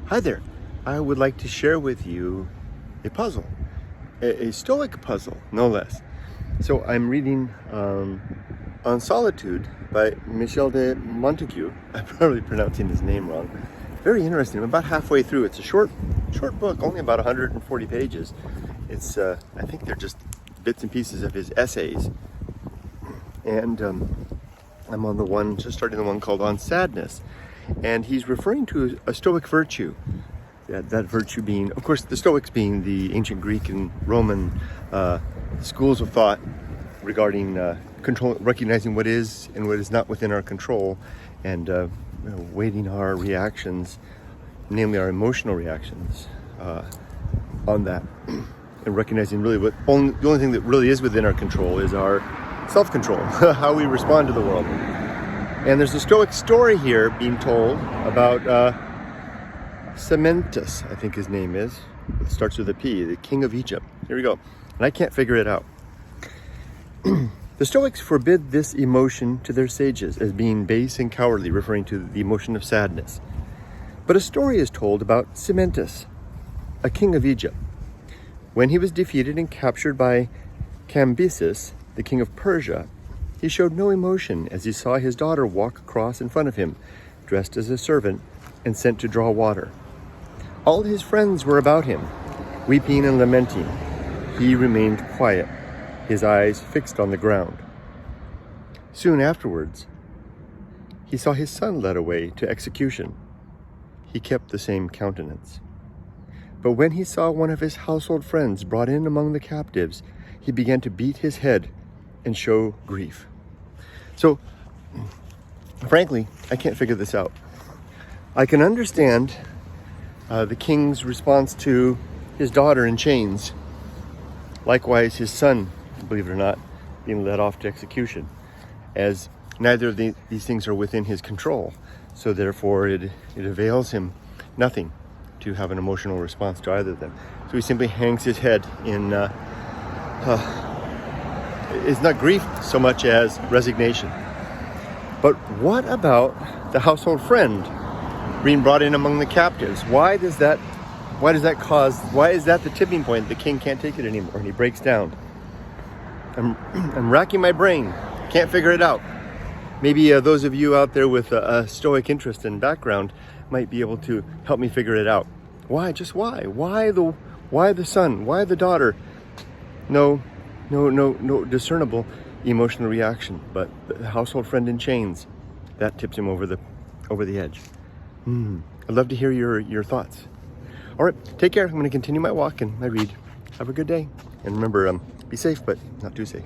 Hi there. I would like to share with you a puzzle, a Stoic puzzle, no less. So I'm reading On Solitude by Michel de Montaigne. I'm probably pronouncing his name wrong. Very interesting. I'm about halfway through. It's a short book, only about 140 pages. It's I think they're just bits and pieces of his essays. And I'm on the one, just starting the one called On Sadness. And he's referring to a Stoic virtue. That virtue being, of course, the Stoics being the ancient Greek and Roman schools of thought regarding control, recognizing what is and what is not within our control, and weighting our reactions, namely our emotional reactions, on that, and recognizing really the only thing that really is within our control is our self-control, how we respond to the world. And there's a Stoic story here being told about Psmmenitus, I think his name is. It starts with a P, the king of Egypt. Here we go. And I can't figure it out. The Stoics forbid this emotion to their sages as being base and cowardly, referring to the emotion of sadness. But a story is told about Psmmenitus, a king of Egypt. When he was defeated and captured by Cambises, the king of Persia, he showed no emotion as he saw his daughter walk across in front of him, dressed as a servant and sent to draw water. All his friends were about him, weeping and lamenting. He remained quiet, his eyes fixed on the ground. Soon afterwards, he saw his son led away to execution. He kept the same countenance. But when he saw one of his household friends brought in among the captives, he began to beat his head and show grief. So, frankly, I can't figure this out. I can understand the king's response to his daughter in chains. Likewise, his son, believe it or not, being led off to execution, as neither of these things are within his control. So therefore, it avails him nothing to have an emotional response to either of them. So he simply hangs his head in, it's not grief so much as resignation. But what about the household friend being brought in among the captives? Why is that the tipping point? The king can't take it anymore and he breaks down. I'm racking my brain, can't figure it out. Maybe those of you out there with a Stoic interest and background might be able to help me figure it out. Why? Just why? Why the son? Why the daughter? No discernible emotional reaction, but the household friend in chains, that tips him over the edge. I'd love to hear your thoughts. All right, take care. I'm going to continue my walk and my read. Have a good day. And remember, be safe, but not too safe.